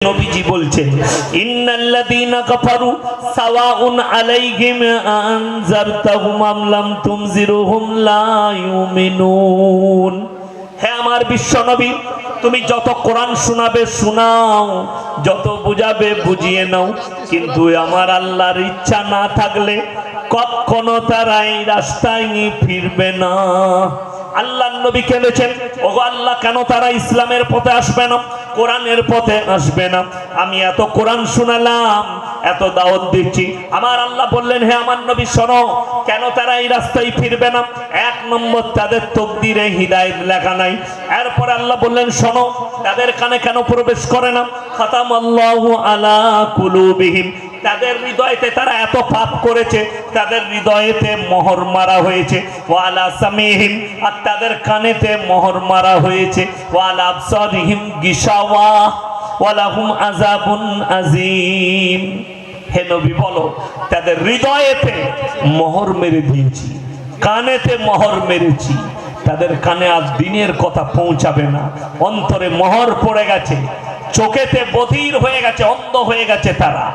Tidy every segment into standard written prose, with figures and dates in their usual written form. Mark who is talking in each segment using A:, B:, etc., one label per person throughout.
A: নবীজি বলছেন ইন্নাল্লাযীনা কাফারু সাওয়াউন আলাইহিম আনজারতাহুম আম লাম তুনজিরুহুম লা ইউমিনুন। হে আমার বিশ্ব নবী, তুমি যত কোরআন শোনাবে শোনাও, যত বুঝাবে বুঝিয়ে নাও, কিন্তু আমার আল্লাহর ইচ্ছা না থাকলে কখনো তারা এই রাস্তায় ফিরবে না। আল্লাহর নবী বলেছেন, ওগো আল্লাহ, কেন তারা ইসলামের পথে আসবে না, কোরআনের পথে আসবে না? আমি এত কোরআন শোনালাম, এত দাওয়াত দিচ্ছি, আমার আল্লাহ বললেন, হে আমার নবী শোনো, কেন তারা এই রাস্তায় ফিরবে না? এক নম্বর, তাদের তকদিরে হিদায়াত লেখা নাই। এরপর আল্লাহ বললেন, শোনো, তাদের কানে কেন প্রবেশ করে না? খাতামাল্লাহু আলা কুলুবিহিম, তাদের হৃদয়েতে তারা এত পাপ করেছে, তাদের হৃদয়েতে মোহর মারা হয়েছে। ওয়ালা সামিহিম, আর তাদের কানেতে মোহর মারা হয়েছে। ওয়ালা আবসারিহিম গিশাওয়া ওয়ালাহুম আযাবুন আযীম। হে নবী বলো, তাদের হৃদয়েতে মোহর মেরে দিয়েছি, কানেতে মোহর মেরেছি, তাদের কানে আজ দিনের কথা পৌঁছাবে না। অন্তরে মোহর পড়ে গেছে, চোখেতে বধির হয়ে গেছে, অন্ধ হয়ে গেছে তারা,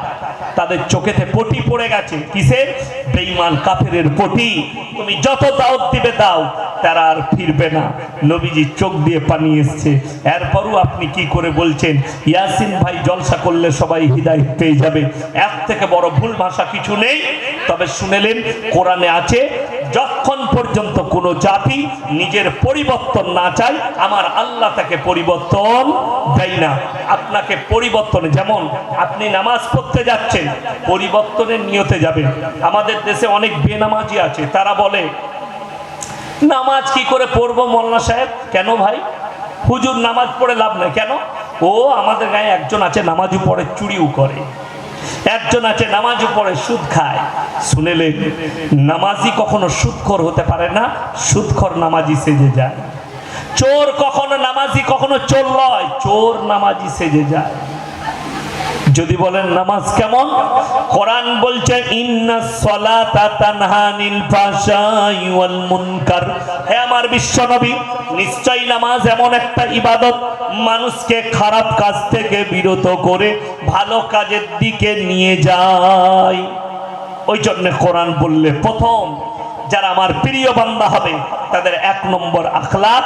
A: তাদের চোখেতে পটি পড়ে গেছে। কিসের? বেঈমান কাফেরের পটি। তুমি যত দাওয়াত দিবে দাও, তারা আর ফিরবে না। নবীজি চোখ দিয়ে পানি এসছে। এরপরও আপনি কি করে বলছেন ইয়াসিন ভাই জলসা করলে সবাই হিদায়াত পেয়ে যাবে? এর থেকে বড় ভুল ভাষা কিছু নেই। তবে শুনেলেন, কোরআনে আছে, যতক্ষণ পর্যন্ত কোনো জাতি নিজের পরিবর্তন না চায়, আমার আল্লাহ তাকে পরিবর্তন দেয় না। আপনাকে পরিবর্তন, যেমন আপনি নামাজ পড়তে যাচ্ছেন, পরিবর্তনের নিয়তে যাবেন। আমাদের দেশে অনেক বেনামাজি আছে, তারা বলে নামাজ কি করে পড়বো মোল্লা সাহেব? কেন ভাই? হুজুর নামাজ পড়ে লাভ নাই। কেন? ও আমাদের গায়ে একজন আছে নামাজও পড়ে চুরিও করে, একজন আছে নামাজও পড়ে সুদ খায়। শুনেলেন, নামাজি কখনো সুদখোর হতে পারে না, সুদখোর নামাজি সেজে যায়। চোর কখনো নামাজি কখনো চোর নয়, চোর নামাজি সেজে যায়। যদি বলেন নামাজ কেমন, কোরআন বলছে ইন্নাস সালাতা তানহা আনিল ফাহশাই ওয়াল মুনকার। হে আমার বিশ্ব নবী, নিশ্চয়ই নামাজ এমন একটা ইবাদত, মানুষকে খারাপ কাজ থেকে বিরত করে ভালো কাজের দিকে নিয়ে যায়। ওই জন্য কোরআন বললে প্রথম যারা আমার প্রিয় বান্দা হবে, তাদের এক নম্বর আখলাক,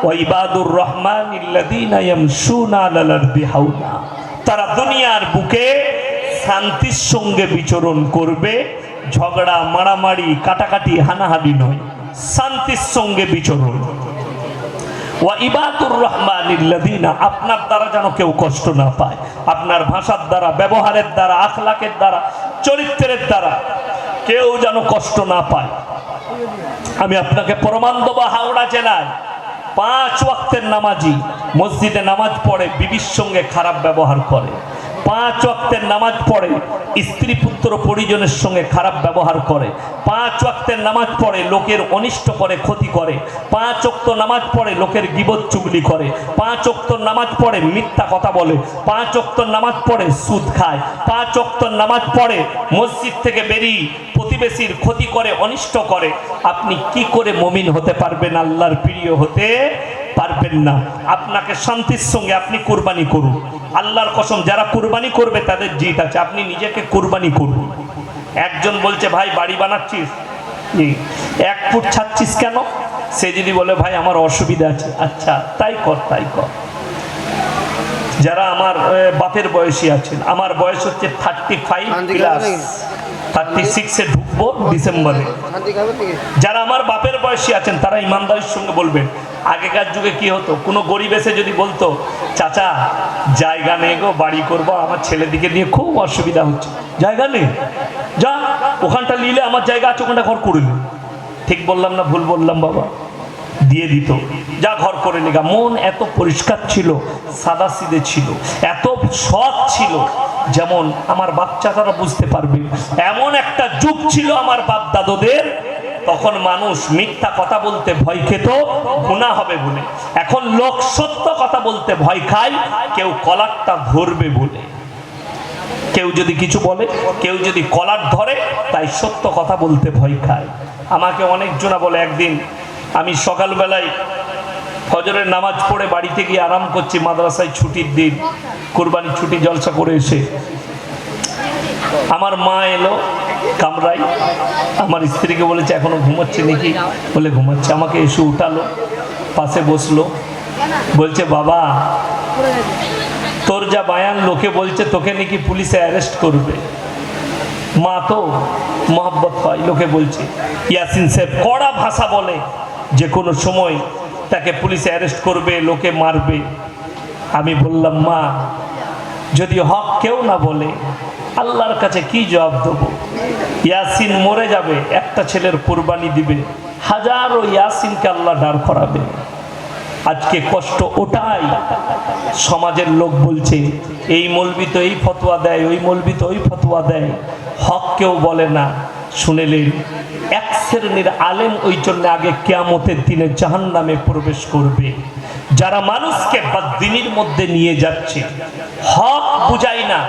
A: ওয়া ইবাদুর রহমানিল্লাযীনা ইয়ামশুনা আলাল আরদি হাওনা। তারা দুনিয়ার বুকে শান্তির সঙ্গে বিচরণ করবে, ঝগড়া মারামারি কাটাকাটি হানাহানি নয়, শান্তির সঙ্গে বিচরণ। ওয়া ইবাদুর রহমানিল্লাযীনা, আপনার দ্বারা যেন কেউ কষ্ট না পায়, আপনার ভাষার দ্বারা, ব্যবহারের দ্বারা, আখলাকের দ্বারা, চরিত্রের দ্বারা কেউ যেন কষ্ট না পায়। আমি আপনাকে প্রমাণ দেবো, হাওড়া জেলায় 5 ওয়াক্তের নামাজি মসজিদে নামাজ পড়ে, বিবির সঙ্গে খারাপ ব্যবহার করে। 5 ওয়াক্তের নামাজ পড়ে, স্ত্রী পুত্র পরিজনের সঙ্গে খারাপ ব্যবহার করে। 5 ওয়াক্তের নামাজ পড়ে, লোকের অনিষ্ট করে, ক্ষতি করে। 5 ওয়াক্ত নামাজ পড়ে, লোকের গীবত চুগলি করে। 5 ওয়াক্ত নামাজ পড়ে, মিথ্যা কথা বলে। 5 ওয়াক্ত নামাজ পড়ে, সুদ খায়। 5 ওয়াক্ত নামাজ পড়ে, মসজিদ থেকে বেরিয়ে প্রতিবেশীর ক্ষতি করে, অনিষ্ট করে। আপনি কি করে মুমিন হতে পারবেন? আল্লাহর প্রিয় হতে পারবেন না। আপনাকে শান্তির সঙ্গে আপনি কুরবানি করুন। আল্লাহর কসম, যারা কুরবানি করবে তাদের জিত আছে। আপনি নিজেকে কুরবানি করুন। একজন বলছে, ভাই বাড়ি বানাচ্ছিস, 1 ফুট ছাড়ছিস কেন? সে যদি বলে, ভাই আমার অসুবিধা আছে, আচ্ছা তাই কর, তাই কর। যারা আমার বাপের বয়সী আছেন, আমার বয়স হচ্ছে 35 প্লাস, 36-এ ঢুকবো ডিসেম্বরে। যারা আমার বাপের বয়সী আছেন, তারা ইমানদারির সঙ্গে বলবেন, আগেকার যুগে কি হতো, কোনো গরিব এসে যদি বলতো, চাচা জায়গা নেই গো, বাড়ি করবো, আমার ছেলেদিকে নিয়ে খুব অসুবিধা হচ্ছে, জায়গা নেই, যা ওখানটা নিলে আমার জায়গা আছে, ওখানটা ঘর করে নি। ঠিক বললাম না ভুল বললাম বাবা? দিয়ে দিত, যা ঘর করে নিগা। মন এত পরিষ্কার ছিল, সাদা সিধে ছিল, এত সৎ ছিল, যেমন আমার বাচ্চারা বুঝতে পারবে। এমন একটা যুগ ছিল আমার বাপ দাদুদের, তখন মানুষ মিথ্যা কথা বলতে ভয় খেত, গুনাহ হবে বলে। এখন লোক সত্য কথা বলতে ভয় খায়, কেউ কলারটা ধরবে বলে। কেউ যদি কিছু বলে, কেউ যদি কলার ধরে, তাই সত্য কথা বলতে ভয় খায়। আমাকে অনেকজনা বলে, একদিন আমি সকালবেলায় ফজরের নামাজ পড়ে বাড়িতে গিয়ে আরাম করছি, মাদ্রাসায় ছুটির দিন, কুরবানি ছুটি জলসা করে এসে আমার মা এলো কামরায়, আমার স্ত্রীকে বলেছে এখনো ঘুমাচ্ছে নাকি, বলে ঘুমাচ্ছে। আমাকে এসে উঠালো, পাশে বসলো, বলছে বাবা তোর যা বায়ান লোকে বলছে তোকে নাকি পুলিশে অ্যারেস্ট করবে। মা তো মহব্বত হয়, লোকে বলছে ইয়াসিন সাহেব কড়া ভাষা বলে, যে কোনো সময় তাকে পুলিশে অ্যারেস্ট করবে, লোকে মারবে। আমি বললাম মা যদি হক কেউ না বলে আল্লাহর কাছে কি জবাব দেবো? ইয়াসিন মরে যাবে, একটা ছেলের কুরবানি দিবে, হাজারো ইয়াসিনকে আল্লাহ দাঁড় করাবে। আজকে কষ্ট ওটাই, সমাজের লোক বলছে এই মৌলবি তো এই ফতোয়া দেয়, ওই মৌলবি তো ওই ফতোয়া দেয়, হক কেউ বলে না। শুনেলেন এক শ্রেণীর আলেম ওই জন্য আগে কিয়ামতের দিনে জাহান্নামে প্রবেশ করবে, যারা মানুষকে বদদিনীর মধ্যে নিয়ে যাচ্ছে, হক বুঝাই না,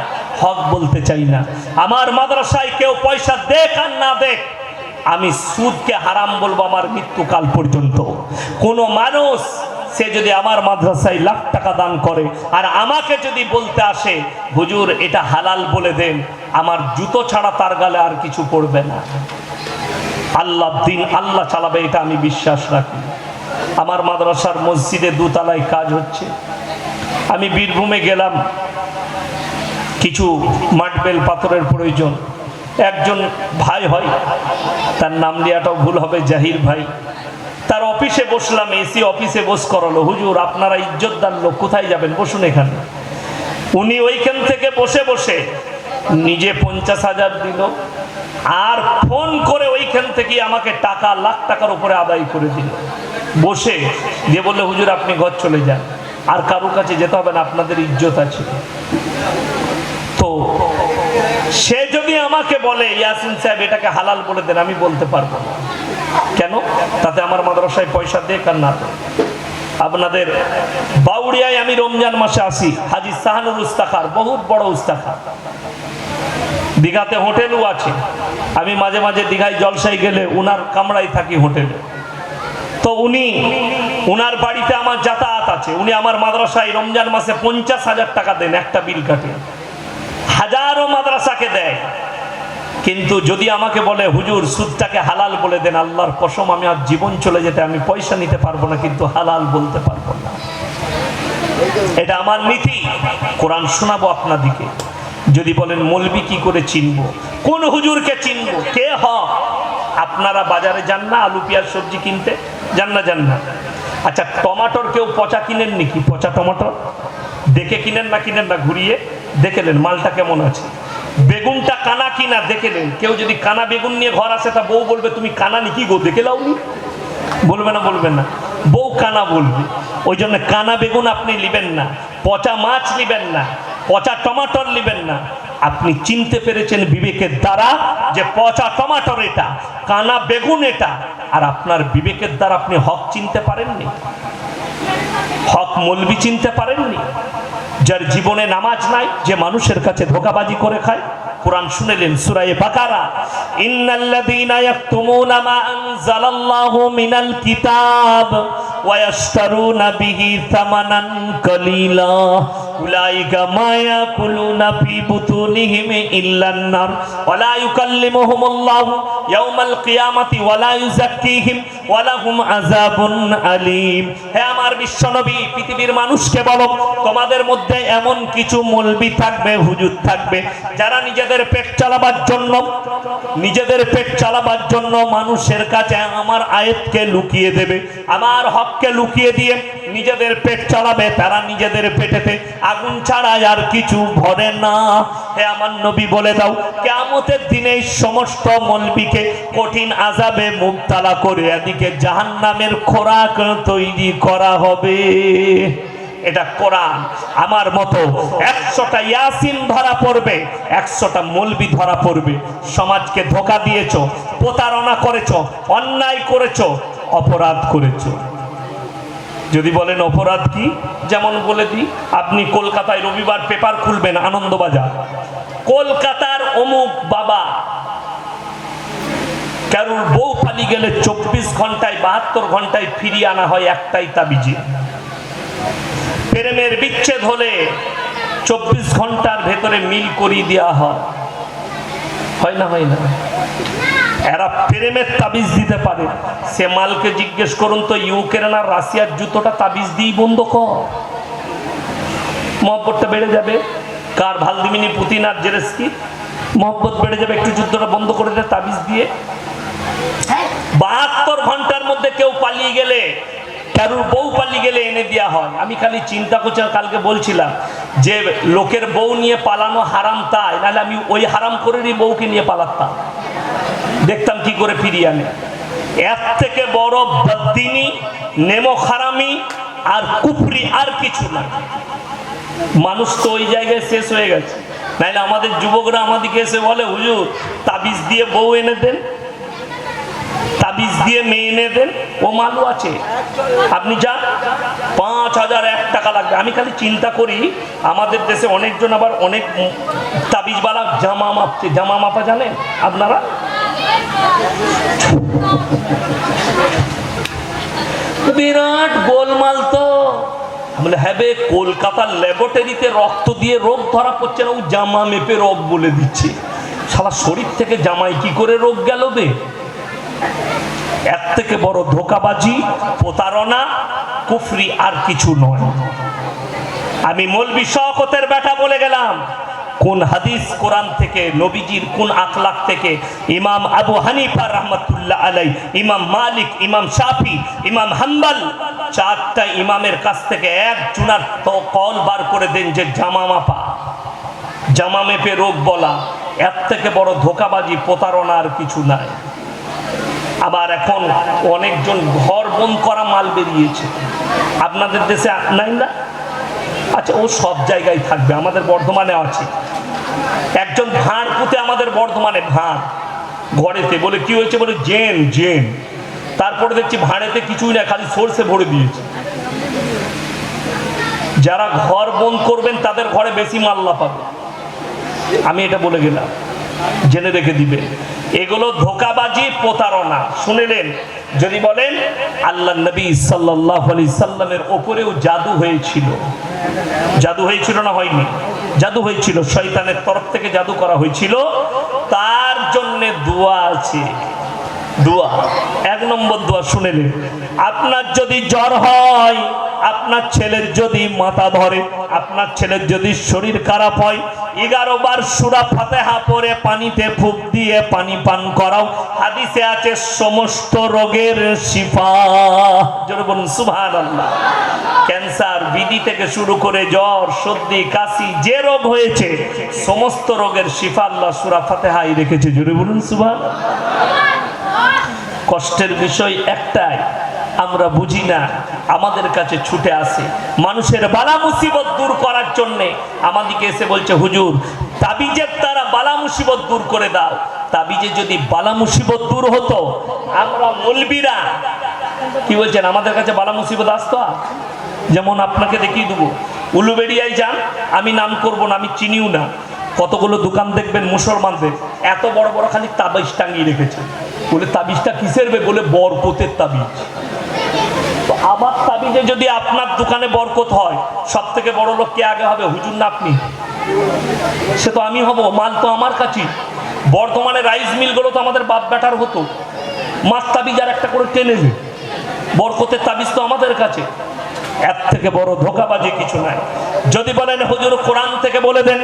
A: হক বলতে চাই না। আমার মাদ্রাসায় কেউ পয়সা দেখ আর না দেখ, আমি সুদকে হারাম বলবো আমার মৃত্যুকাল পর্যন্ত। কোনো মানুষ সে যদি আমার মাদ্রাসায় লাখ টাকা দান করে আর আমাকে যদি বলতে আসে হুজুর এটা হালাল বলে দেন, আমার জুতো ছাড়া তার গালে আর কিছু পড়বে না। আল্লাহ দিন আল্লাহ চালাবে, এটা আমি বিশ্বাস রাখি। আমার মাদ্রাসার মসজিদে দোতলায় কাজ হচ্ছে, আমি বীরভূমে গেলাম, কিছু মার্বেল পাথরের প্রয়োজন। একজন ভাই হয়, তার নাম নেওয়াটাও ভুল হবে, জাহির ভাই, তার অফিসে বসলাম, এসি অফিসে বস করালো, হুজুর আপনারা ইজ্জতদার লোক, কোথায় যাবেন, বসুন এখানে। উনি ওইখান থেকে বসে বসে নিজে 50,000 দিল, আর ফোন করে ওইখান থেকে আমাকে টাকা লাখ টাকার উপরে আদায় করে দিল, বসে দিয়ে বললে হুজুর আপনি ঘর চলে যান, আর কারোর কাছে যেতে হবে না, আপনাদের ইজ্জত আছে। তো সে যদি আমাকে বলে ইয়াসিন সাহেব এটাকে হালাল বলে দেন, আমি বলতে পারবো না। কেন? তাতে আমার মাদ্রাসায় পয়সা দেখ আর না। আপনাদের বাউড়িয়ায় আমি রমজান মাসে আসি, হাজি শাহানুর উস্তাখার, বহুত বড় উস্তাখার, দীঘাতে হোটেলও আছে। আমি মাঝে মাঝে দীঘায় জলসাই গেলে উনার কামরায় থাকি হোটেলে। তো উনার বাড়িতে আমার যাতায়াত আছে, উনি আমার মাদ্রাসায় রমজান মাসে 50,000 টাকা দেন, একটা বিল কাটে, হাজারো মাদ্রাসাকে দেয়। কিন্তু যদি আমাকে বলে হুজুর সুদটাকে হালাল বলে দেন, আল্লাহর কসম আমি আর জীবন চলে যেতে আমি পয়সা নিতে পারবো না, কিন্তু হালাল বলতে পারবো না। এটা আমার নীতি। কোরআন শোনাবো আপনাদিকে। যদি বলেন মৌলবি কি করে চিনবো, কোন হুজুরকে চিনবো, কে হক? আপনারা বাজারে যান না আলু পেঁয়াজ সবজি কিনতে, যান না? আচ্ছা টমাটোর কেউ পচা কিনেন নাকি? পচা টমাটোর দেখে কিনেন না ঘুরিয়ে দেখে নেন মালটা কেমন আছে। বেগুনটা কানা কিনা দেখে নেন। কেউ যদি কানা বেগুন নিয়ে ঘর আসে, তা বউ বলবে তুমি কানা নাকি গো, দেখে লাওনি? বলবে না, বউ কানা বলবে। ওই জন্য কানা বেগুন আপনি নিবেন না, পচা মাছ নিবেন না, পচা টমাটোর নিবেন না। আপনি চিনতে পেরেছেন বিবেকের দ্বারা যে পচা টমাটোর এটা, কানা বেগুন এটা, আর আপনার বিবেকের দ্বারা আপনি হক চিনতে পারেননি, হক মৌলবি চিনতে পারেননি। যার জীবনে নামাজ নাই, যে মানুষের কাছে ধোঁকাবাজি করে খায়। কোরআন শুনেলেন সূরা বাকারা, ইন্নাল্লাযীনা ইয়াকতুমুনা মা আনজালাল্লাহু মিনাল কিতাব ওয়া ইয়াশতারুনা বিহি সামানান কালীলা উলাইকা মা ইয়াকুলুনা ফি বুতুনিহিম ইল্লান নার ওয়া লা ইউকাল্লিমুহুমুল্লাহু ইয়াওমাল কিয়ামাতি ওয়া লা ইউযাক্কিহিম ওয়া লাহুম আযাবুন আলীম। হে আমার বিশ্বনবী, পৃথিবীর মানুষকে বলো, তোমাদের মধ্যে এমন কিছু মৌলবি থাকবে, হুজুর থাকবে, যারা নিজেদের পেট চালাবার জন্য মানুষের কাছে আমার আয়াতকে লুকিয়ে দেবে, আমার হককে লুকিয়ে দিয়ে নিজেদের পেট চালাবে। তারা নিজেদের পেটেতে আগুন ছাড়া আর কিছু ভরে না। হে আমার নবী বলে দাও, কিয়ামতের দিনে সমস্ত মৌলবিকে কঠিন আযাবে মুবতালা করে এদিকে জাহান্নামের খোরাক তৈরি করা হবে। এটা কোরআন। আমার মতো 100টা ইয়াসিন ধরা পড়বে, 100টা মৌলবি ধরা পড়বে। সমাজকে ধোঁকা দিয়েছো, প্রতারণা করেছো, অন্যায় করেছো, অপরাধ করেছো। যদি বলেন অপরাধ কি, যেমন বলে দিই, আপনি কলকাতায় রবিবার পেপার খুলবেন, আনন্দবাজার, কলকাতার অমুক বাবা কারোর বউ পালিয়ে গেলে 24 ঘন্টায় 72 ঘন্টায় ফিরিয়ে আনা হয় একটাই তাবিজে। প্রেমের বিচ্ছেদ হলে 24 ঘন্টার ভেতরে মিল করিয়ে দেওয়া হয় না? হয় না? এরা প্রেমের তাবিজ দিতে পারে। সে মালকে জিজ্ঞেস করুন তো, ইউক্রেন আর রাশিয়ার যুদ্ধটা তাবিজ দিয়ে বন্ধ কর, মহব্বতটা বেড়ে যাবে। কার ভ্লাদিমির পুতিন আর জেলেনস্কি, মহব্বত বেড়ে যাবে, একটু যুদ্ধটা বন্ধ করে দেয় তাবিজ দিয়ে। 72 ঘন্টার মধ্যে কেউ পালিয়ে গেলে, কারোর বউ পালিয়ে গেলে এনে দেওয়া হয়। আমি খালি চিন্তা করছি, কালকে বলছিলাম যে লোকের বউ নিয়ে পালানো হারাম, তাই নাহলে আমি ওই হারাম করেরই বউকে নিয়ে পালাতাম, দেখতাম কি করে ফিরিয়ে আনে। এর থেকে বড় বদ্দিনী, নেমো খারামি আর কুফরি আর কিছু না। মানুষ তো ওই জায়গায় শেষ হয়ে গেছে। নাহলে আমাদের যুবকরা আমাদেরকে এসে বলে, হুজুর তাবিজ দিয়ে বউ এনে দেন, তাবিজ দিয়ে মেয়ে এনে দেন, ও মালু আছে, আপনি যান, 5001 টাকা লাগবে। আমি খালি চিন্তা করি, আমাদের দেশে অনেকজন আবার অনেক তাবিজওয়ালা জামা মাপছে। জামা মাপা জানেন আপনারা? বিরাট গোলমাল তো। বলে হ্যাঁ বে, কলকাতার ল্যাবরেটরিতে রক্ত দিয়ে রোগ ধরা পড়ছে না, ও জামা মেপে রোগ বলে দিচ্ছে। শালা শরীর থেকে জামাই কি করে রোগ গেল বে? এর থেকে বড় ধোঁকাবাজি, প্রতারণা, কুফরি আর কিছু নয়। আমি মৌলভী শওকতের বেটা বলে গেলাম, কোন হাদিস কোরআন থেকে, নবীজির কোন আখলাক থেকে, ইমাম আবু হানিফা রাহমাতুল্লাহ আলাইহি, ইমাম মালিক, ইমাম শাফি, ইমাম হাম্বল, 4টা ইমামের কাছ থেকে এক জুনার তো কল বার করে দেন যে জামা মাপা, জামা মেপে রোগ বলা, এর থেকে বড় ধোঁকাবাজি, প্রতারণা আর কিছু নাই। আবার এখন অনেকজন ঘর বন্ধ করা মাল বেরিয়েছে, আপনাদের দেশে নাই না? আচ্ছা, ও সব জায়গায় থাকবে, আমাদের বর্ধমানে আছে একজন ভাঁড় পুঁতে, আমাদের বর্ধমানে ভাঁড় ঘরেতে, বলে কি হয়েছে, বলে জেন। তারপরে দেখছি ভাঁড়েতে কিছুই না, খালি সরষে ভরে দিয়েছে। যারা ঘর বন্ধ করবেন তাদের ঘরে বেশি মাল্লা পাবে, আমি এটা বলে গেলাম, জেনে রেখে দিবে। এগুলো ধোঁকাবাজি, প্রতারণা। শুনলেন? যদি বলেন আল্লাহ নবী সাল্লাল্লাহু আলাইহি সাল্লামের উপরেও জাদু হয়েছিল, জাদু হয়েছিল না হয়নি? জাদু হয়েছিল, শয়তানের তরফ থেকে জাদু করা হয়েছিল। তার জন্য দোয়া আছে, দোয়া। 1 নম্বর দোয়া শুনেলেন, আপনার যদি জ্বর হয়, আপনার ছেলের যদি মাথা ধরে, আপনার ছেলের যদি শরীর খারাপ হয়, 11 বার সূরা ফাতিহা পড়ে পানিতে ফুঁক দিয়ে পানি পান করাও। হাদিসে আছে সমস্ত রোগের শিফা। জোরে বলুন সুবহানাল্লাহ। ক্যান্সার, বিডি থেকে শুরু করে জ্বর, সর্দি, কাশি, যে রোগ হয়েছে সমস্ত রোগের শিফা আল্লাহ সূরা ফাতিহায় রেখেছে। জোরে বলুন সুবহানাল্লাহ। কষ্টের বিষয় একটাই, আমরা বুঝি না, আমাদের কাছে ছুটে আসে মানুষের বালা মুসিবত দূর করার জন্যে। আমাদেরকে এসে বলছে, হুজুর তাবিজের দ্বারা বালা মুসিবত দূর করে দাও। তাবিজে যদি বালা মুসিবত দূর হতো, আমরা মৌলবীরা কি বলছেন, আমাদের কাছে বালা মুসিবত আসতো। যেমন আপনাকে দেখিয়ে দেবো, উলুবেড়িয়ায় যান, আমি নাম করব না, আমি চিনিও না, কতগুলো দোকান দেখবেন মুসলমানদের, এত বড় বড় খালি তাবিজ টাঙিয়ে রেখেছে। বলে তাবিজটা কিসের বে? বলে বরকতের তাবিজ। তো আমার তাবিজে যদি আপনার দোকানে বরকত হয়, সব থেকে বড় লোক কে আগে হবে? হুজুর না আপনি? সে তো আমি হব, মাল তো আমার কাছে। বর্তমানে রাইস মিলগুলো তো আমাদের বাপ বেটার হতো, মাছ তাবিজ আর একটা করে টেনে নেবে, বরকতের তাবিজ তো আমাদের কাছে। এর থেকে বড় ধোঁকাবাজি কিছু নাই। যদি বলেন হুজুর কোরআন থেকে বলে দেন,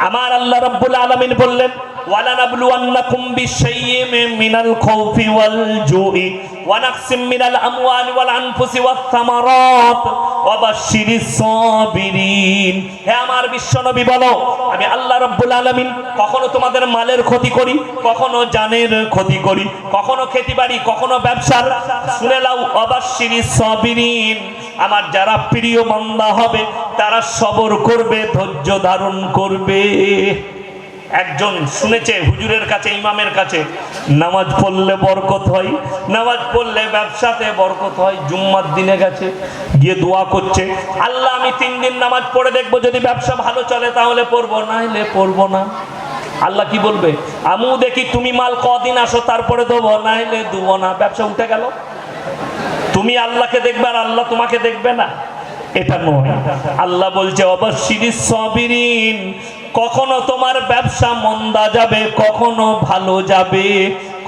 A: আমার আল্লাহ রাব্বুল আলামিন বললেন, ওয়ালানাবলুওয়ান্নাকুম বিশাইইম মিনাল খাউফি ওয়াল জুই ওয়া নাকসিম মিনাল আমওয়ালি ওয়াল আনফুসি ওয়াত থামারাত ওয়া বাশশিরিস সাবিরিন। হে আমার বিশ্বনবী বলো, আমি আল্লাহ রাব্বুল আলামিন কখনো তোমাদের মালের ক্ষতি করি, কখনো জানের ক্ষতি করি, কখনো খেতিবাড়ি, কখনো ব্যবসার। শুনে নাও, ওয়া বাশশিরিস সাবিরিন, আমার যারা প্রিয় বান্দা হবে তারা সবর করবে, ধৈর্য ধারণ করবে। একজন শুনেছে হুজুরের কাছে, ইমামের কাছে, নামাজ পড়লে বরকত হয়, নামাজ পড়লে ব্যবসাতে বরকত হয়। জুম্মার দিনে গেছে, গিয়ে দোয়া করছে, আল্লাহ আমি 3 দিন নামাজ পড়ে দেখবো, যদি ব্যবসা ভালো চলে তাহলে পড়বো, না হলে পড়বো না। আল্লাহ কি বলবে? আমিও দেখি তুমি মাল কদিন আসো তারপরে দেবো, না হলে দেবো না। ব্যবসা উঠে গেল। তুমি আল্লাহকে দেখবে আর আল্লাহ তোমাকে দেখবে না, এটা নয়। আল্লাহ বলছে অবশ্যই সাবিরিন, কখনো তোমার ব্যবসা মন্দা যাবে, কখনো ভালো যাবে,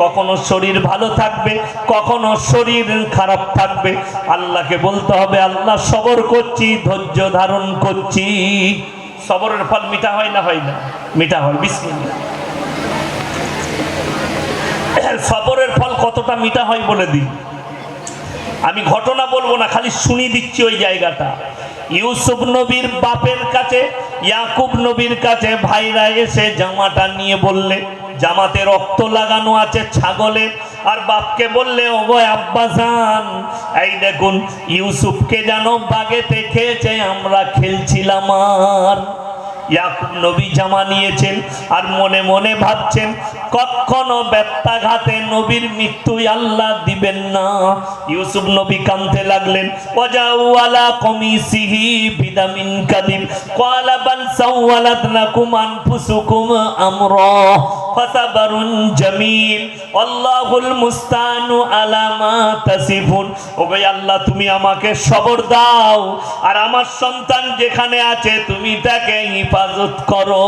A: কখনো শরীর ভালো থাকবে, কখনো শরীর খারাপ থাকবে। আল্লাহকে বলতে হবে আল্লাহ সবর করছি, ধৈর্য ধারণ করছি। সবরের ফল মিঠা হয় না হয় না? মিঠা হয়। বিসমিল্লাহ। সবরের ফল কতটা মিঠা হয় বলে দিই। আমি ঘটনা বলবো না, খালি শুনিয়ে দিচ্ছি ওই জায়গাটা। ইউসুফ নবীর বাপের কাছে, ইয়াকুব নবীর কাছে ভাইরা এসে জামাটা নিয়ে বললে, জামাতে রক্ত লাগানো আছে ছাগলের। আর বাপকে বললে, ও গো আব্বাজান, এই দেখুন ইউসুফকে যেন বাগেতে খেয়েছে, আমরা খেলছিলাম। আর ইয়াকুব নবী জামা নিয়েছেন আর মনে মনে ভাবছেন কখনো ব্যত্যাঘাতে নবীর মৃত্যু আল্লাহ দিবেন না। ইউসুফ নবী কাঁদতে লাগলেন। ওয়াজাউ আলা কমিসিহি বিদামিন কাদিম ক্বালা বাল সাওয়ালাত লাকুম আনফুসুকুম আমরা ফাসাবারুন জামিল আল্লাহুল মুস্তানু আলা মা তাসিফুন। ও ভাই আল্লাহ, তুমি আমাকে সবর দাও, আর আমার সন্তান যেখানে আছে তুমি তাকে হিফাজত করো।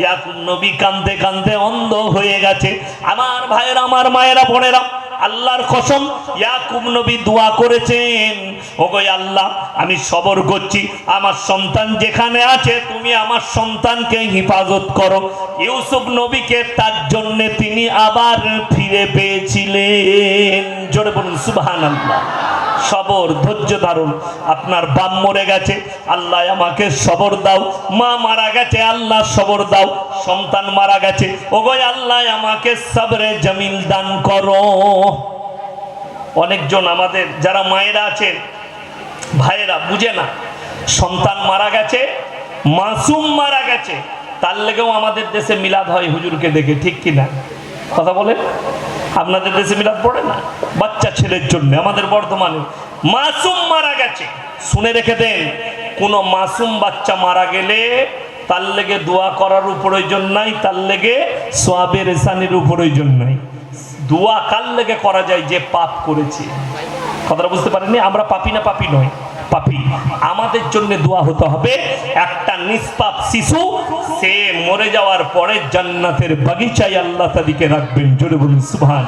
A: ইয়াকুব নবী কাঁদতে কাঁদতে অন্ধ হয়ে গেছে। আমার ভাইয়েরা, আমার মায়েরা, বোনেরা, আল্লাহর কসম, ইয়াকুব নবী দোয়া করেছেন, ওগো আল্লাহ আমি সবর করছি, আমার সন্তান যেখানে আছে তুমি আমার সন্তানকে হিফাজত করো। ইউসুফ নবীকে তার জন্য তিনি আবার ফিরে পেয়েছিলেন। জোরে বলুন সুবহানাল্লাহ। সবর, ধৈর্য ধারণ। আপনার বাপ মরে গেছে, আল্লাহ আমাকে সবর দাও। মা মারা গেছে, আল্লাহ সবর দাও। সন্তান মারা গেছে, ওগো আল্লাহ আমাকে সবরে জামিল দান করো। অনেকজন আমাদের যারা মায়েরা আছেন, ভাইয়েরা বুঝে না, সন্তান মারা গেছে, মাসুম মারা গেছে, তার লেগেও আমাদের দেশে মিলাদ হয় হুজুরকে দেখে, ঠিক কিনা কথা বলে? আপনাদের দেশে মিলাদ পড়ে না? বাচ্চা ছেলের জন্য। আমাদের বর্ধমানে মাসুম মারা গেছে, শুনে রেখে দেন, কোন মাসুম বাচ্চা মারা গেলে তার লেগে দোয়া করার প্রয়োজন নাই, তার লেগে সোয়াবের এহসানের প্রয়োজন নাই। দোয়া কার লেগে করা যায়? যে পাপ করেছে। কথাটা বুঝতে পারেননি? আমরা পাপী না? পাপী নয়, পাপী। আমাদের জন্য দোয়া হতে হবে। একটা নিষ্পাপ শিশু, সে মরে যাওয়ার পরে জান্নাতের বাগিচায় আল্লাহ তাদেরকে রাখবেন। জোরে বলুন সুবহান।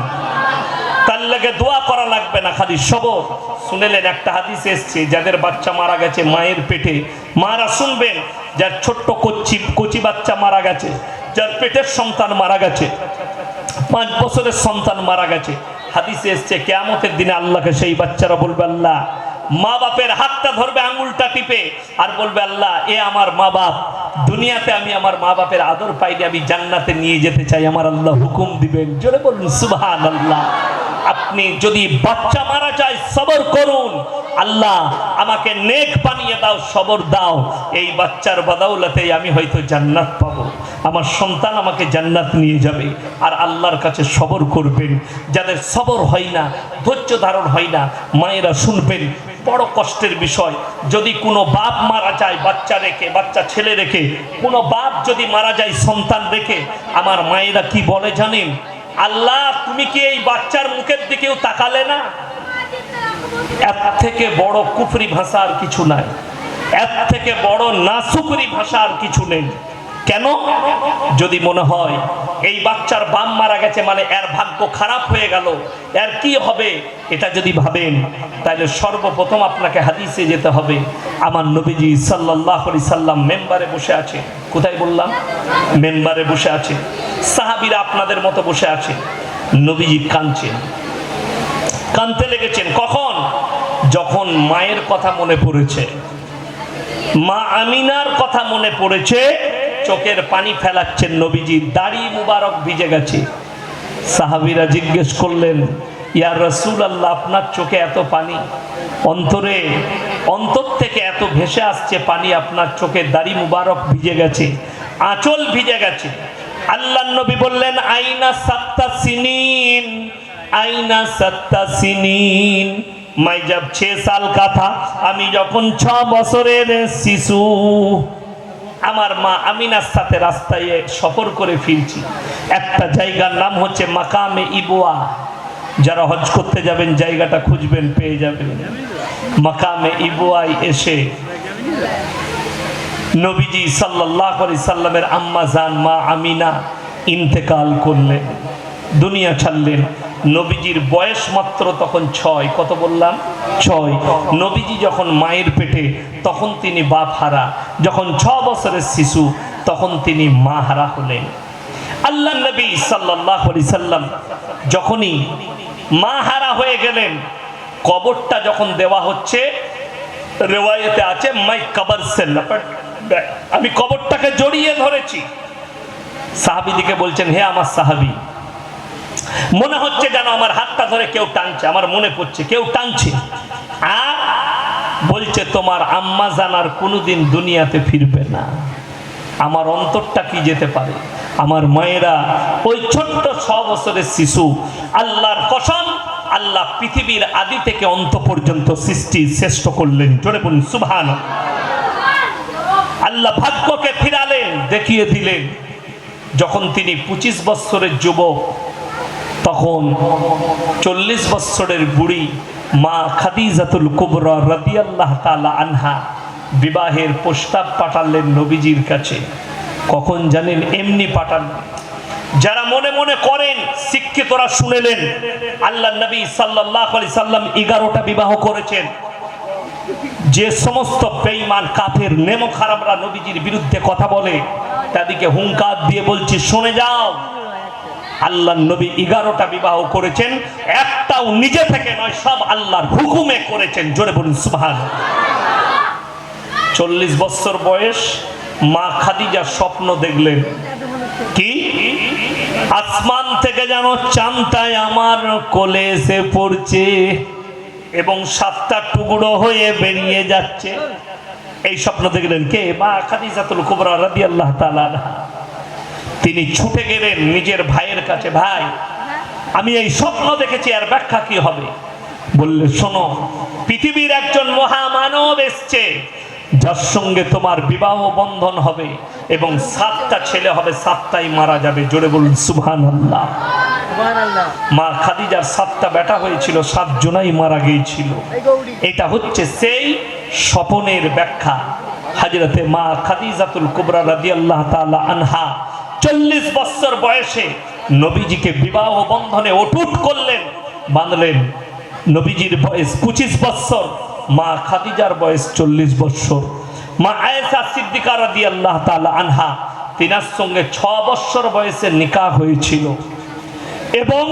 A: তার লাগে দোয়া করা লাগবে না, খালি সবর। শুনেলেন একটা হাদিস এসছে, যাদের বাচ্চা মারা গেছে মায়ের পেটে, মারা শুনবেন, যার ছোট্ট কচি বাচ্চা মারা গেছে, যার পেটের সন্তান মারা গেছে, 5 বছরের সন্তান মারা গেছে, হাদিসে এসছে কিয়ামতের দিনে আল্লাহকে সেই বাচ্চারা বলবে, আল্লাহ, মা বাপের হাতটা ধরবে আঙ্গুলটা টিপে আর বলবে, আল্লাহ এ আমার মা বাপ, দুনিয়াতে আমি আমার মা বাপের আদর পাইনি, আমি জান্নাতে নিয়ে যেতে চাই, আমার আল্লাহ হুকুম দিবেন। জোরে বলুন সুবহানাল্লাহ। আপনি যদি বাচ্চা মারা যায় সবর করুন, আল্লাহ আমাকে নেক বানিয়ে দাও, সবর দাও, এই বাচ্চার বদৌলতে আমি হয়তো জান্নাত পাবো, আমার সন্তান আমাকে জান্নাত নিয়ে যাবে। আর আল্লাহর কাছে সবর করবেন। যাদের সবর হয় না, ধৈর্য ধারণ হয় না, মায়েরা শুনবেন, বড় কষ্টের বিষয়। যদি কোনো বাপ মারা যায় বাচ্চা রেখে, বাচ্চা ছেলে রেখে, কোনো বাপ যদি মারা যায় সন্তান রেখে, আমার মায়েরা কি বলে জানেন? আল্লাহ তুমি কি এই বাচ্চার মুখের দিকেও তাকালে না? এর থেকে বড় কুফরি ভাষা আর কিছু নাই, এর থেকে বড় নাশুকরি ভাষা আর কিছু নেই। কেন? যদি মনে হয় এই বাচ্চার বাপ মারা গেছে মানে এর ভাগ্য খারাপ হয়ে গেল, এর কি হবে, এটা যদি ভাবেন, তাহলে সর্বপ্রথম আপনাকে হাদিসে যেতে হবে। আমার নবীজি সাল্লাল্লাহু আলাইহি সাল্লাম মেম্বারে বসে আছে। কোথায় বললাম? মেম্বারে বসে আছে। সাহাবীরা আপনাদের মতো বসে আছে। নবীজি কাঁদছেন, কাঁদতে লেগেছেন। কখন? যখন মায়ের কথা মনে পড়েছে, মা আমিনার কথা মনে পড়েছে, চোখের পানি ফেলাচ্ছেন নবীজি, দাড়ি মুবারক ভিজে গেছে। সাহাবীরা জিজ্ঞেস করলেন, ইয়া রাসূলুল্লাহ, আপনার চোখে এত পানি, অন্তর থেকে এত ভেসে আসছে পানি, আপনার চোখে দাড়ি মুবারক ভিজে গেছে, আঁচল ভিজে গেছে। আল্লাহর নবী বললেন, আইনা সাত্তা সিনিন, আইনা সাত্তা সিনিন। मैं जब 6 साल का था, আমি যখন 6 বছরের শিশু। আমার মা আমিনার সাথে রাস্তায় সফর করে ফিরছি, একটা জায়গার নাম হচ্ছে মাকামে ইবোয়া। যারা হজ করতে যাবেন জায়গাটা খুঁজবেন, পেয়ে যাবেন। মাকামে ইবোয়ায় এসে নবীজি সাল্লাল্লাহু আলাইহি সাল্লামের আম্মা জান মা আমিনা ইন্তেকাল করলেন, দুনিয়া ছাড়লেন। নবীজির বয়স মাত্র তখন 6। কত বললাম? 6। নবীজি যখন মায়ের পেটে, তখন তিনি বাপ হারা। যখন 6 বছরের শিশু, তখন তিনি মা হারা হলেন। আল্লাহ নবী সাল্লাল্লাহু আলাইহি সাল্লাম যখনই মা হারা হয়ে গেলেন, কবরটা যখন দেওয়া হচ্ছে, রিওয়ায়াতে আছে মাই কবর সে লপট, আমি কবরটাকে জড়িয়ে ধরেছি। সাহাবীদিকে বলছেন, হে আমার সাহাবী, মনে হচ্ছে যেন আমার হাতটা ধরে কেউ টানছে, আমার মনে পড়ছে কেউ টানছে। আর বলছে, তোমার আম্মা জানার কোনোদিন দুনিয়াতে ফিরবে না। আমার অন্তরটা কি যেতে পারে? আমার মায়েরা, ওই ছোট্ট 6 বছরের শিশু, আল্লাহর কসম, আল্লাহ পৃথিবীর আদি থেকে অন্ত পর্যন্ত সৃষ্টি শ্রেষ্ঠ করলেন। জোরে বলুন সুবহানাল্লাহ। আল্লাহ ভাগ্যকে ফিরালেন, দেখিয়ে দিলেন। যখন তিনি 25 বছরের যুবক, তখন 40 বছরের বুড়ি মা খাদিজাতুল কুবরা রাদিয়াল্লাহু তাআলা আনহা বিবাহের প্রস্তাব পাঠালেন নবীজির কাছে। কখন জানেন? এমনি পাঠান। যারা মনে মনে করেন শিক্ষিতরা শুনেলেন, আল্লাহ নবী সাল্লাল্লাহু আলাইহি সাল্লাম 11টা বিবাহ করেছেন। যে সমস্ত বেঈমান কাফের নেমো খারাপরা নবীজির বিরুদ্ধে কথা বলে, তাদেরকে হুঙ্কার দিয়ে বলছি, শুনে যাও, আল্লাহ নবী 11টা বিবাহ করেছেন, একটাও নিজে থেকে নয়, সব আল্লাহর হুকুমে করেছেন। জোরে বলুন সুবহানাল্লাহ। 40 বছর বয়স, মা খাদিজা স্বপ্ন দেখলেন। কি? আসমান থেকে যেন চাঁদটাই আমার কোলে এসে পড়ছে এবং 7টা টুকরো হয়ে বেরিয়ে যাচ্ছে। এই স্বপ্ন দেখলেন কে? মা খাদিজাতুল কুবরা রাদিয়াল্লাহু তাআলা আনহা। তিনি ছুটে গেলেন নিজের ভাইয়ের কাছে, ভাই আমি এই স্বপ্ন দেখেছি, আর ব্যাখ্যা কি হবে? বললে, শোনো, পৃথিবীর একজন মহামানব এসছে, যার সঙ্গে তোমার বিবাহ বন্ধন হবে এবং 7টা ছেলে হবে, 7টাই মারা যাবে। জোরে বলুন সুবহানাল্লাহ। মা খাদিজার 7টা বেটা হয়েছিল, 7 জনাই মারা গিয়েছিল। এটা হচ্ছে সেই স্বপ্নের ব্যাখ্যা। হযরতে মা খাদিজাতুল কুবরা রাদিয়াল্লাহু তাআলা আনহা 40 বছর বয়সে নবীজিকে বিবাহ বন্ধনে অটুট করলেন, বাঁধলেন। নবীজির বয়স 25 বছর, মা খাদিজার বয়স 40 বছর। মা আয়েশা সিদ্দিকা রাদিয়াল্লাহু তাআলা আনহা, তিনার সঙ্গে 6 বছর বয়সে নিকাহ হয়েছিল এবং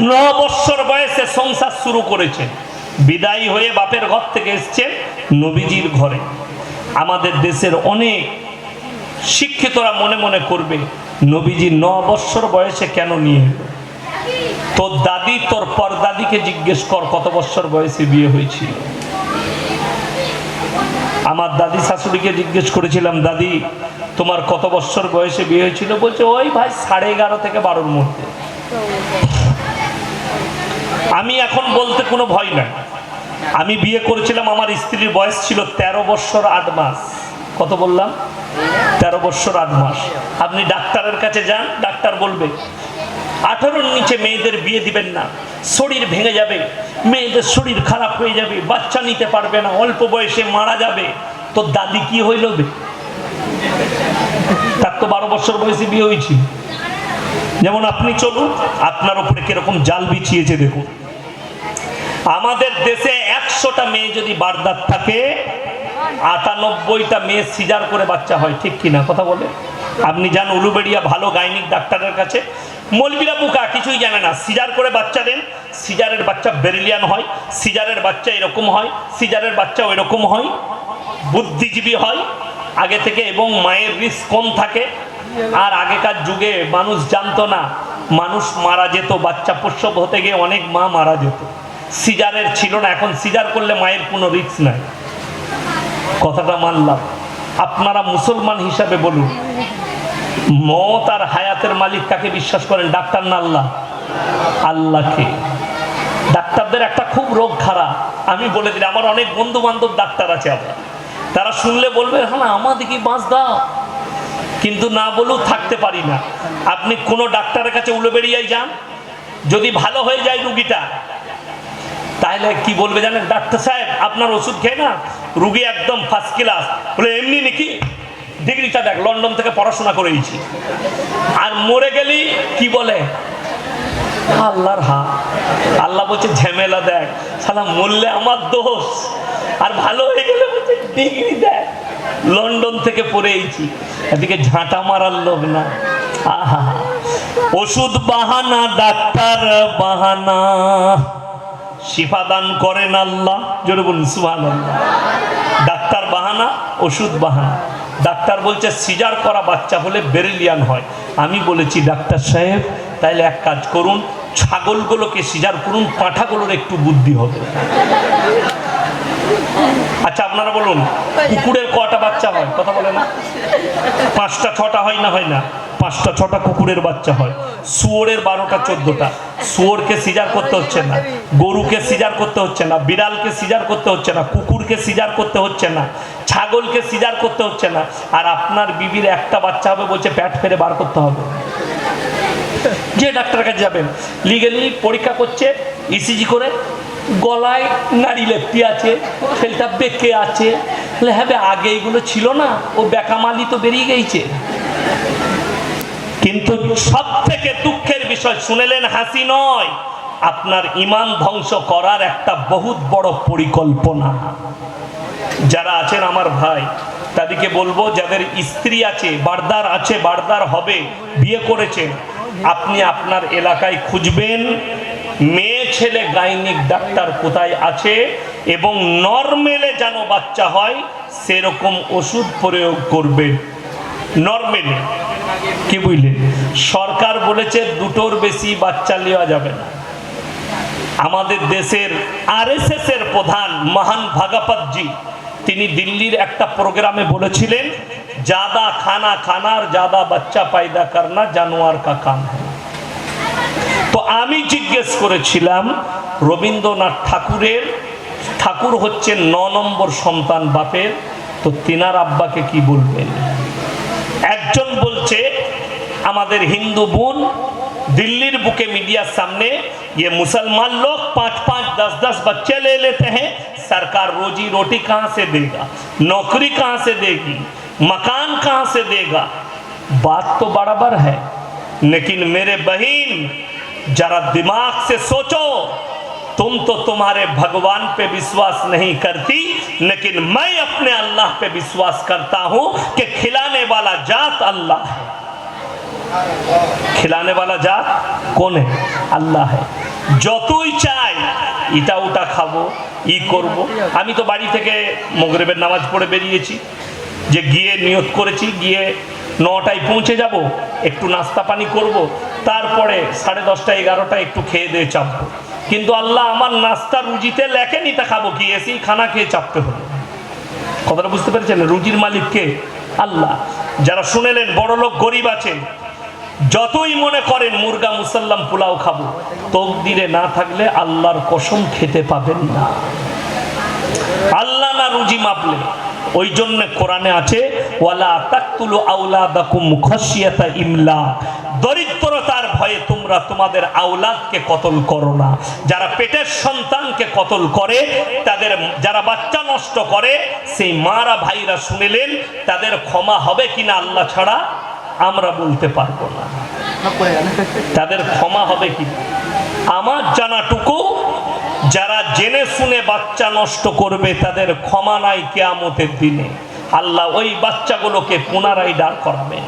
A: 9 বছর বয়সে সংসার শুরু করেছেন। বিদায়ী হয়ে বাপের ঘর থেকে এসেছেন নবীজির ঘরে। আমাদের দেশের অনেক শিক্ষিতরা মনে মনে করবে, নবীজি 9 বছর বয়সে কেন নিয়ে এলো? তোর দাদি, তোর পরদাদিকে জিজ্ঞেস কর কত বছর বয়সে বিয়ে হয়েছিল। আমার দাদি শাশুড়িকে জিজ্ঞেস করেছিলাম, দাদি তোমার কত বছর বয়সে বিয়ে হয়েছিল? বলছে, ওই ভাই 11.5 থেকে 12-র মধ্যে। আমি এখন বলতে কোনো ভয় নাই, আমি বিয়ে করেছিলাম, আমার স্ত্রীর বয়স ছিল 13 বছর 8 মাস। কত বললাম? 13 বছর 8 মাস। আপনি ডাক্তারের কাছে যান, ডাক্তার বলবে 18-র নিচে মেয়েদের বিয়ে দিবেন না, শরীর ভেঙে যাবে, মেয়েদের শরীর খারাপ হয়ে যাবে, বাচ্চা নিতে পারবে না, অল্প বয়সে মারা যাবে। তো দাদি কি হইল? তার তো 12 বছর বয়সে বিয়ে হয়েছিল। যেমন আপনি চলুন, আপনার উপরে কিরকম জাল বিছিয়েছে দেখুন। আমাদের দেশে 100টা মেয়ে যদি বারদাত থাকে, 98টা মেয়ে সিজার করে বাচ্চা হয়, ঠিক কিনা কথা বলে? আপনি যান উলুবেড়িয়া ভালো গাইনিক ডাক্তারের কাছে, মৌলবীরা বোকা, কিছুই জানে না, সিজার করে বাচ্চা দেন, সিজারের বাচ্চা বেরিলিয়ান হয়, সিজারের বাচ্চা এরকম হয়, সিজারের বাচ্চা ওইরকম হয়, বুদ্ধিজীবী হয় আগে থেকে, এবং মায়ের রিস্ক কম থাকে। আর আগেকার যুগে মানুষ জানতো না, মানুষ মারা যেত, বাচ্চা প্রসব হতে গিয়ে অনেক মা মারা যেত, সিজারের ছিল না। এখন সিজার করলে মায়ের কোনো রিস্ক নাই। কথাটা মানলাম। আপনারা মুসলমান হিসাবে বলুন, মত আর হায়াতের মালিক কাকে বিশ্বাস করেন? ডাক্তার না আল্লাহ? আল্লাহকে। ডাক্তারদের একটা খুব রোগ খারাপ, আমি বলে দিলাম, আমার অনেক বন্ধু বান্ধব ডাক্তার আছে। তারা শুনলে বলবে হ্যাঁ আমাদেরকে বাঁচ দাও, কিন্তু না বলেও থাকতে পারি না। আপনি কোনো ডাক্তারের কাছে উলুবেড়িয়ায় যান, যদি ভালো হয়ে যায় রুগীটা, তাহলে কি বলবে জানেন, ডাক্তার সাহেব আপনার ওষুধ খেয়ে না রুগী একদম ফার্স্ট ক্লাস। বলে এমনি নাকি, ডিগ্রিটা দেখ, লন্ডন থেকে পড়াশোনা করেছি। আর মরে গেলি কি বলে, আল্লাহর হাত। আল্লাহ বলছে ঝামেলা দেখ, সালা মরলে আমার দোষ, আর ভালো হয়ে গেলে বলছে ডিগ্রি দেখ, লন্ডন থেকে পড়েছি। এদিকে ঝাঁটা মারার লোক না। আহা, ওষুধ বাহানা, ডাক্তার বাহানা, শিফা দান করেন আল্লাহ, জোরে বলুন সুবহানাল্লাহ। ডাক্তার বাহানা, ওষুধ বাহানা। ডাক্তার বলছে সিজার করা বাচ্চা হলে বেরিলিয়ান হয়। আমি বলেছি ডাক্তার সাহেব তাইলে এক কাজ করুন, ছাগলগুলোকে সিজার করুন, পাঁঠাগুলোর একটু বুদ্ধি হবে। আচ্ছা আপনারা বলুন, কুকুরের কটা বাচ্চা হয়? কথা বলে না, 5টা 6টা হয় না? হয় না, 5টা 6টা কুকুরের বাচ্চা হয়। শুয়োরের 12টা 14টা। শুয়োরকে সিজার করতে হচ্ছে না, গরুকে সিজার করতে হচ্ছে না, বিড়ালকে সিজার করতে হচ্ছে না, কুকুরকে সিজার করতে হচ্ছে না, ছাগলকে সিজার করতে হচ্ছে না। আর আপনার বিবির একটা বাচ্চা হবে, বলছে পেট ফেরে বার করতে হবে। যে ডাক্তারের কাছে যাবেন, লিগেলি পরীক্ষা করছে, ইসিজি করে গলায় নারী লেপটি আছে, ছেলেটা বেঁকে আছে। হ্যাঁ আগে এইগুলো ছিল না, ও বেকামালি তো বেরিয়ে গেছে। কিন্তু সব থেকে দুঃখের বিষয় শুনেলেন, হাসি নয়, আপনার ঈমান ধ্বংস করার একটা বহুত বড় পরিকল্পনা। যারা আছেন আমার ভাই, তাদেরকে বলবো, যাদের স্ত্রী আছে, বারদার আছে, বারদার হবে, বিয়ে করেছেন, আপনি আপনার এলাকায় খুঁজবেন মেয়ে ছেলে গাইনিক ডাক্তার কোথায় আছে, এবং নরমেলে যেন বাচ্চা হয় সেরকম ওষুধ প্রয়োগ করবেন। নরমেলে কি বুঝলেন? সরকার বলেছে 2টোর বেশি বাচ্চা নেওয়া যাবে না। আমাদের দেশের আরএসএস এর প্রধান মহান ভাগবতজি, তিনি দিল্লির একটা প্রোগ্রামে বলেছিলেন, ज्यादा खाना खाना और ज्यादा बच्चा पैदा करना जानवर का काम है। তো আমি জিজ্ঞেস করেছিলাম, রবীন্দ্রনাথ ঠাকুর হচ্ছেন 9 নম্বর সন্তান বাপের, তো তিনার আব্বাকে কি বলবেন? একজন বলছে আমাদের হিন্দু বোন दिल्लीर बुके मीडिया सामने, ये मुसलमान लोग 5-5, 10-10 बच्चे ले लेते हैं, सरकार रोजी रोटी कहां से देगा, नौकरी कहां से देगी, मकान कहां से देगा? बात तो बराबर है, लेकिन मेरे बहन जरा दिमाग से सोचो, तुम तो तुम्हारे भगवान पे विश्वास नहीं करती, लेकिन मैं अपने अल्लाह पे विश्वास करता हूं कि खिलाने वाला जात अल्लाह है। खिलाने वाला जात कौन है? अल्लाह है। যতই চাই ইটা ওটা খাবো, ই করব। আমি তো বাড়ি থেকে মাগরিবের নামাজ পড়ে বেরিয়েছি, যে গিয়ে নিয়ত করেছি গিয়ে 9টায় পৌঁছে যাব, একটু নাস্তা পানি করব, তারপরে 10:30 11টা একটু খেয়ে দিয়ে চাপবো। কিন্তু আল্লাহ আমার নাস্তা রুজিতে লেখেনি, তা খাবো কি? এসি খানা খেয়ে চাপতে হলো। কথাটা বুঝতে পেরেছেন? রুজির মালিক কে? আল্লাহ। যারা শুনেলেন বড় লোক গরিব আছেন, যতই মনে করেন মুরগা মুসাল্লাম পোলাও খাবো, তকদিরে না থাকলে আল্লাহর কসম খেতে পাবেন না। আল্লাহ না রুজি মাপলে। ওই জন্য কোরআনে আছে, ওয়ালা তাকতুলু আওলাদাকুম খাশিয়াতা ইমলাক, দরিদ্রতার ভয়ে তোমরা তোমাদের আওলাদকে কতল করো না। যারা পেটের সন্তানকে কতল করে, তাদের যারা বাচ্চা নষ্ট করে, সেই মারা ভাইরা শুনেলেন, তাদের ক্ষমা হবে কিনা আল্লাহ ছাড়া আমরা বলতে পারবো না। তাদের ক্ষমা হবে কি? আমার জানাটুকু, যারা জেনে শুনে বাচ্চা নষ্ট করবে তাদের ক্ষমা নাই কিয়ামতের দিনে। আল্লাহ ওই বাচ্চাগুলোকে পুনরায় দাঁড় করাবে,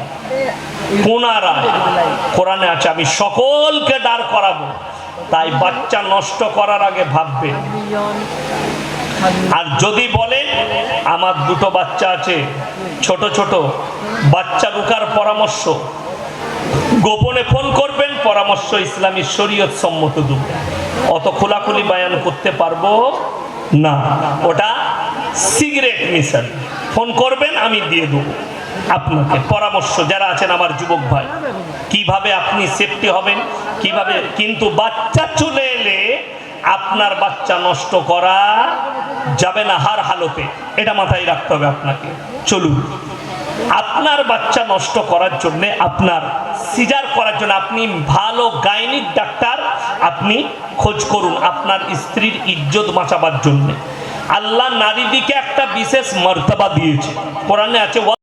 A: পুনরায়। কোরআনে আছে আমি সকলকে দাঁড় করাবো। তাই বাচ্চা নষ্ট করার আগে ভাববে। আর যদি বলে আমার 2টো বাচ্চা আছে, ছোট ছোট বাচ্চা রুকার পরামর্শ, গোপনে ফোন করবেন, পরামর্শ ইসলামী শরীয়ত সম্মত দেব। অত খোলাখুলি বায়ান করতে পারবো না, ওটা সিগারেট মিশন। ফোন করবেন, আমি দিয়ে দেবো আপনাকে পরামর্শ। যারা আছেন আমার যুবক ভাই, কিভাবে আপনি সেফটি হবেন, কিভাবে। কিন্তু বাচ্চা চলে এলে আপনার বাচ্চা নষ্ট করা যাবে না হার হালতে, এটা মাথায় রাখতে হবে আপনাকে। চলুন, আপনার বাচ্চা নষ্ট করার জন্য, আপনার সিজার করার জন্য আপনি ভালো গাইনিক ডাক্তার আপনি খোঁজ করুন, আপনার স্ত্রীর ইজ্জত বাঁচাবার জন্য। আল্লাহ নারীদিকে একটা বিশেষ মর্তবা দিয়েছে, কোরআনে আছে